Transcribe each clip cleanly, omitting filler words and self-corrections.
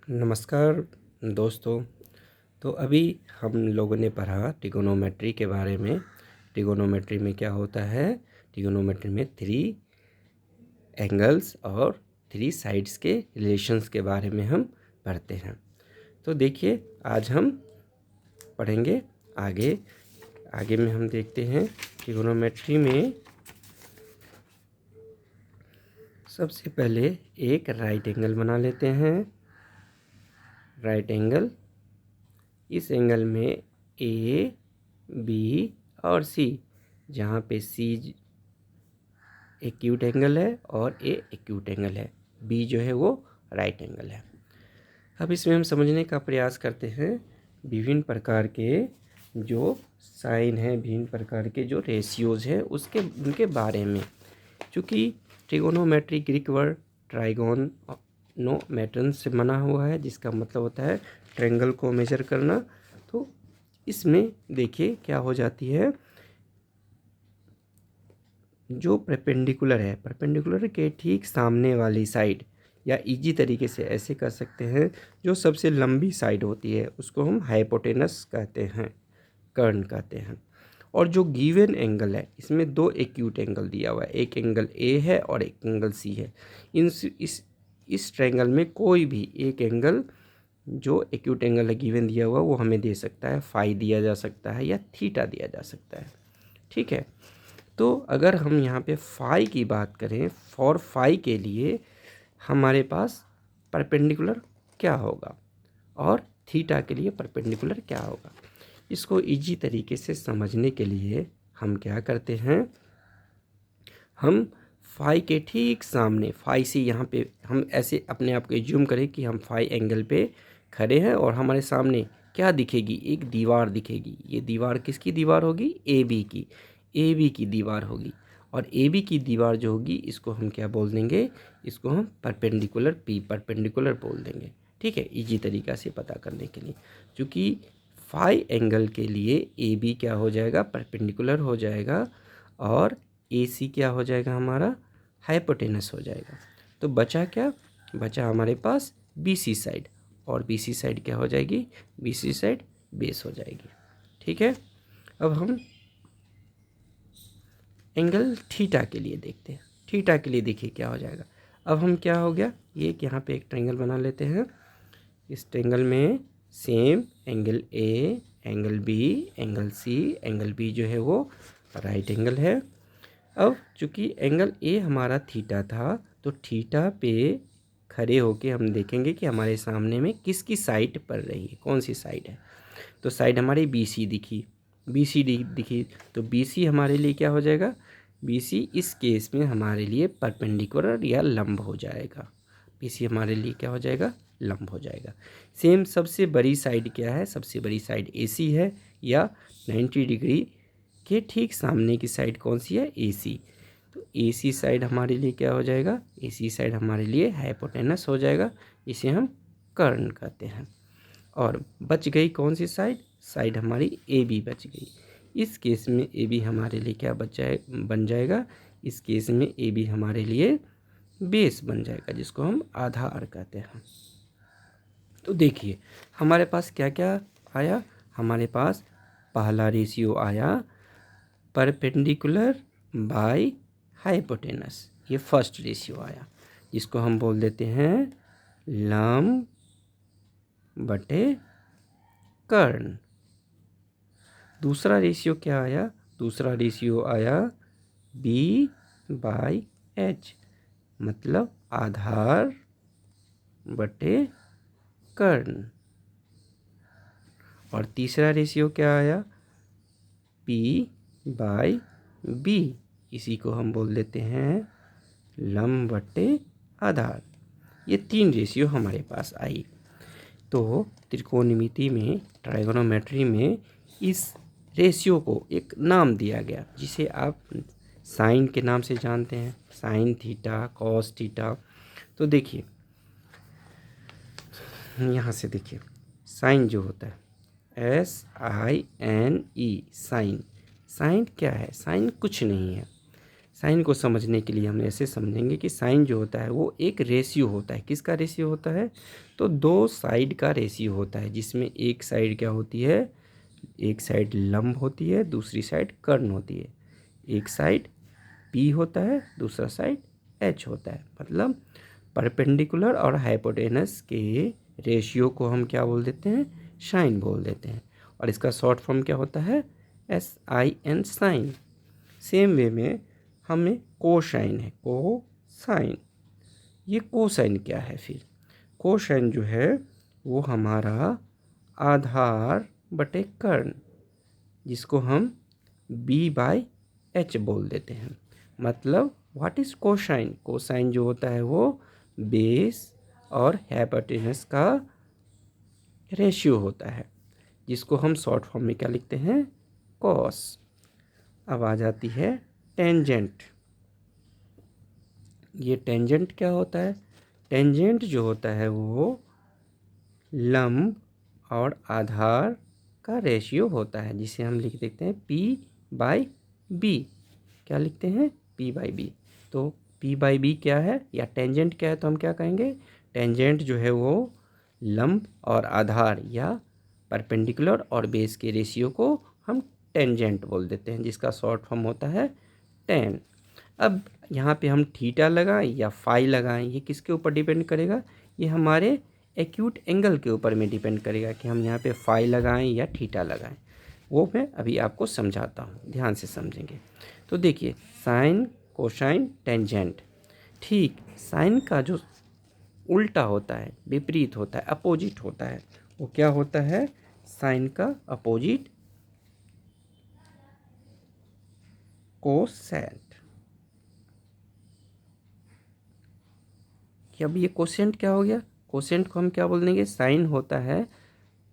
नमस्कार दोस्तों। तो अभी हम लोगों ने पढ़ा ट्रिगोनोमेट्री के बारे में। ट्रिगोनोमेट्री में क्या होता है? ट्रिगोनोमेट्री में थ्री एंगल्स और थ्री साइड्स के रिलेशंस के बारे में हम पढ़ते हैं। तो देखिए, आज हम पढ़ेंगे आगे आगे में हम देखते हैं ट्रिगोनोमेट्री में सबसे पहले एक राइट एंगल बना लेते हैं। राइट एंगल, इस एंगल में ए, बी और सी, जहाँ पे सी एक्यूट एंगल है और ए एक्यूट एंगल है, बी जो है वो राइट एंगल है। अब इसमें हम समझने का प्रयास करते हैं विभिन्न प्रकार के जो साइन हैं, विभिन्न प्रकार के जो रेशियोज हैं उनके बारे में। चूँकि ट्रिगोनोमेट्री ग्रीक वर्ड ट्राइगोनोमेट्रन से बना हुआ है, जिसका मतलब होता है ट्रायंगल को मेजर करना। तो इसमें देखिए क्या हो जाती है, जो परपेंडिकुलर है, परपेंडिकुलर के ठीक सामने वाली साइड, या इजी तरीके से ऐसे कर सकते हैं, जो सबसे लंबी साइड होती है उसको हम हाइपोटेनस कहते हैं, कर्ण कहते हैं। और जो गिवन एंगल है, इसमें दो एक्यूट एंगल दिया हुआ है, एक एंगल ए है और एक एंगल सी है। इस ट्रायंगल में कोई भी एक एंगल जो एक्यूट एंगल है गिवन दिया हुआ, वो हमें दे सकता है, फाई दिया जा सकता है या थीटा दिया जा सकता है। ठीक है, तो अगर हम यहाँ पे फाई की बात करें, फॉर फाई के लिए हमारे पास परपेंडिकुलर क्या होगा और थीटा के लिए परपेंडिकुलर क्या होगा, इसको इजी तरीके से समझने के लिए हम क्या करते हैं, हम फाई के ठीक सामने, फाई से यहाँ पे हम ऐसे अपने आप को एज्यूम करें कि हम फाई एंगल पे खड़े हैं और हमारे सामने क्या दिखेगी, एक दीवार दिखेगी। ये दीवार किसकी दीवार होगी? ए बी की दीवार होगी। और ए बी की दीवार जो होगी, इसको हम क्या बोल देंगे? इसको हम परपेंडिकुलर बोल देंगे। ठीक है, इजी तरीका से पता करने के लिए। क्योंकि फाई एंगल के लिए ए बी क्या हो जाएगा? परपेंडिकुलर हो जाएगा, और ए सी क्या हो जाएगा? हमारा हाइपोटेनस हो जाएगा। तो बचा क्या? बचा हमारे पास बी सी साइड, और बी सी साइड क्या हो जाएगी? बी सी साइड बेस हो जाएगी। ठीक है, अब हम एंगल थीटा के लिए देखते हैं। थीटा के लिए देखिए क्या हो जाएगा। अब हम क्या हो गया, ये कि यहाँ पे एक ट्रायंगल बना लेते हैं। इस ट्रायंगल में same angle A, angle B, angle C, angle B जो है वो राइट एंगल है। अब चूँकि एंगल ए हमारा थीटा था, तो थीटा पे खड़े होके हम देखेंगे कि हमारे सामने में किसकी साइड पड़ रही है, कौन सी साइड है। तो साइड हमारी बी सी दिखी, बी सी डी दिखी, तो बी सी हमारे लिए क्या हो जाएगा? बी सी इस केस में हमारे लिए परपेंडिकुलर या लंब हो जाएगा। बी सी हमारे लिए क्या हो जाएगा? लंब हो जाएगा। सेम सबसे बड़ी साइड क्या है? सबसे बड़ी साइड ए सी है, या 90 डिग्री के ठीक सामने की साइड कौन सी है? ए सी। तो ए सी साइड हमारे लिए क्या हो जाएगा? ए सी साइड हमारे लिए हाइपोटेनस हो जाएगा, इसे हम कर्ण कहते हैं। और बच गई कौन सी साइड? साइड हमारी ए बी बच गई। इस केस में ए बी हमारे लिए क्या बन जाएगा? इस केस में ए बी हमारे लिए बेस बन जाएगा, जिसको हम आधार कहते हैं। तो देखिए हमारे पास क्या क्या आया। हमारे पास पहला रेशियो आया परपेंडिकुलर बाय हाइपोटेनस, ये फर्स्ट रेशियो आया, जिसको हम बोल देते हैं लंब बटे कर्ण। दूसरा रेशियो क्या आया? दूसरा रेशियो आया बी बाई एच, मतलब आधार बटे कर्ण। और तीसरा रेशियो क्या आया? पी बाई बी, इसी को हम बोल देते हैं लंब बटे आधार। ये तीन रेशियो हमारे पास आई। तो त्रिकोणमिति में, ट्राइगोनोमेट्री में, इस रेशियो को एक नाम दिया गया, जिसे आप साइन के नाम से जानते हैं, साइन थीटा, कॉस थीटा। तो देखिए यहाँ से देखिए, साइन जो होता है SINE, साइन। साइन क्या है? साइन कुछ नहीं है। साइन को समझने के लिए हम ऐसे समझेंगे कि साइन जो होता है वो एक रेशियो होता है। किसका रेशियो होता है? तो दो साइड का रेशियो होता है, जिसमें एक साइड क्या होती है? एक साइड लंब होती है, दूसरी साइड कर्ण होती है। एक साइड P होता है, दूसरा साइड H होता है। मतलब परपेंडिकुलर और हाइपोटेनस के रेशियो को हम क्या बोल देते हैं? साइन बोल देते हैं। और इसका शॉर्ट फॉर्म क्या होता है? SIN, sign. सेम वे में हमें कोसाइन है, कोसाइन। ये कोसाइन क्या है फिर? कोसाइन जो है वो हमारा आधार बटे कर्ण, जिसको हम B/H बोल देते हैं। मतलब व्हाट इज कोसाइन? कोसाइन जो होता है वो बेस और हाइपोटेनस का रेशियो होता है, जिसको हम शॉर्ट फॉर्म में क्या लिखते हैं? कॉस। अब आ जाती है टेंजेंट। ये टेंजेंट क्या होता है? टेंजेंट जो होता है वो लंब और आधार का रेशियो होता है, जिसे हम लिख देते हैं P/B। क्या लिखते हैं? P/B। तो P/B क्या है या टेंजेंट क्या है? तो हम क्या कहेंगे? टेंजेंट जो है वो लंब और आधार या परपेंडिकुलर और बेस के रेशियो को हम टेंजेंट बोल देते हैं, जिसका शॉर्ट फॉर्म होता है टेन। अब यहाँ पे हम थीटा लगाएं या फाई लगाएं, ये किसके ऊपर डिपेंड करेगा? ये हमारे एक्यूट एंगल के ऊपर में डिपेंड करेगा कि हम यहाँ पे फाई लगाएं या थीटा लगाएं। वो मैं अभी आपको समझाता हूँ, ध्यान से समझेंगे। तो देखिए, साइन, कोसाइन, टेंजेंट। ठीक साइन का जो उल्टा होता है, विपरीत होता है, अपोजिट होता है, वो क्या होता है? साइन का अपोजिट कोसेंट। कि अब ये कोसेंट क्या हो गया? कोसेंट को हम क्या बोल देंगे? साइन होता है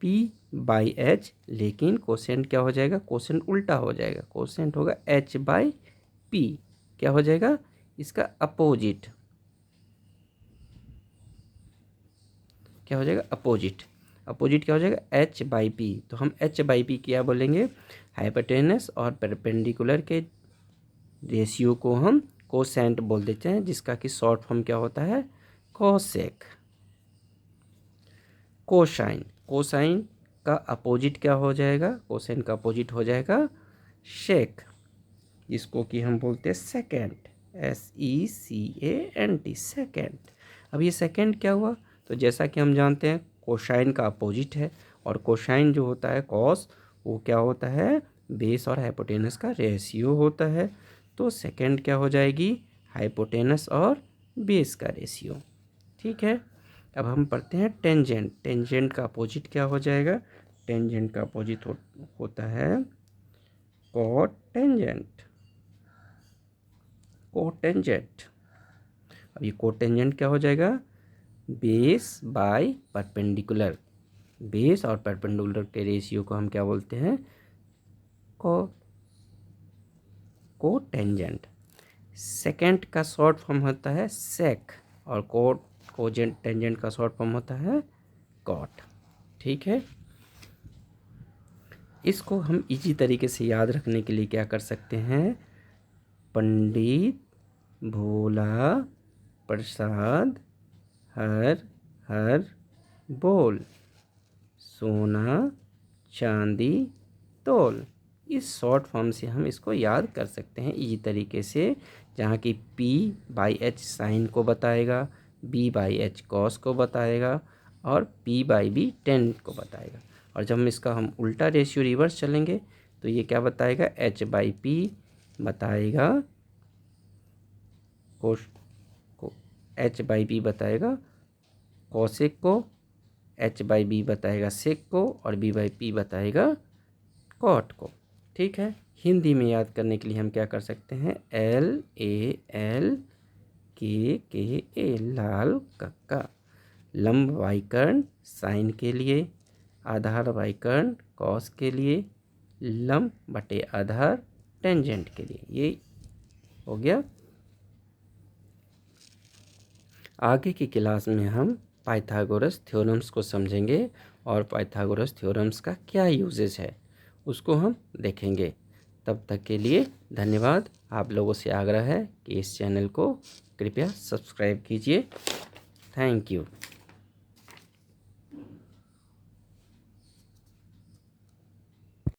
P/H, लेकिन कोसेंट क्या हो जाएगा? कोसेंट उल्टा हो जाएगा, कोसेंट होगा H/P। क्या हो जाएगा? इसका अपोजिट क्या हो जाएगा? अपोजिट। अपोजिट क्या हो जाएगा? H/P। तो हम H/P क्या बोलेंगे? हाइपोटेनस और परपेंडिकुलर के रेशियो को हम कोसेंट बोल देते हैं, जिसका कि शॉर्ट फॉर्म क्या होता है? कोसेक। कोसाइन, कोसाइन का अपोजिट क्या हो जाएगा? कोसाइन का अपोजिट हो जाएगा शेक, जिसको कि हम बोलते हैं सेकेंड, SECANT, सेकेंड। अब ये सेकेंड क्या हुआ? तो जैसा कि हम जानते हैं कोसाइन का अपोजिट है, और कोसाइन जो होता है कॉस, वो क्या होता है? बेस और हाइपोटेनस का रेशियो होता है। तो सेकेंड क्या हो जाएगी? हाइपोटेनस और बेस का रेशियो। ठीक है। अब हम पढ़ते हैं टेंजेंट। टेंजेंट का अपोजिट क्या हो जाएगा? टेंजेंट का अपोजिट होता है कोटेंजेंट, कोटेंजेंट। अब ये कोटेंजेंट क्या हो जाएगा? Base by perpendicular. बेस और परपेंडिकुलर के रेशियो को हम क्या बोलते हैं? को कोटेंजेंट। सेकेंड का शॉर्ट फॉर्म होता है सेक, और कोजेंट टेंजेंट का शॉर्ट फॉर्म होता है कॉट। ठीक है। इसको हम इजी तरीके से याद रखने के लिए क्या कर सकते हैं? पंडित भोला प्रसाद हर हर बोल, सोना चांदी तोल। इस शॉर्ट फॉर्म से हम इसको याद कर सकते हैं इजी तरीके से, जहाँ की P/H साइन को बताएगा, B/H कॉस को बताएगा, और P/B टेन को बताएगा। और जब हम उल्टा रेशियो रिवर्स चलेंगे तो ये क्या बताएगा? H/P बताएगा कोस को, H/P बताएगा कोसेक को, H/B बताएगा सेक को, और B/P बताएगा कॉट को। ठीक है। हिंदी में याद करने के लिए हम क्या कर सकते हैं? LALKKA, लाल कक्का। लंब वाइकर्ण साइन के लिए, आधार वाइकर्ण कॉस के लिए, लंब बटे आधार टेंजेंट के लिए। ये हो गया। आगे की क्लास में हम पाइथागोरस थ्योरम्स को समझेंगे, और पाइथागोरस थ्योरम्स का क्या यूजेस है उसको हम देखेंगे। तब तक के लिए धन्यवाद। आप लोगों से आग्रह है कि इस चैनल को कृपया सब्सक्राइब कीजिए। Thank you.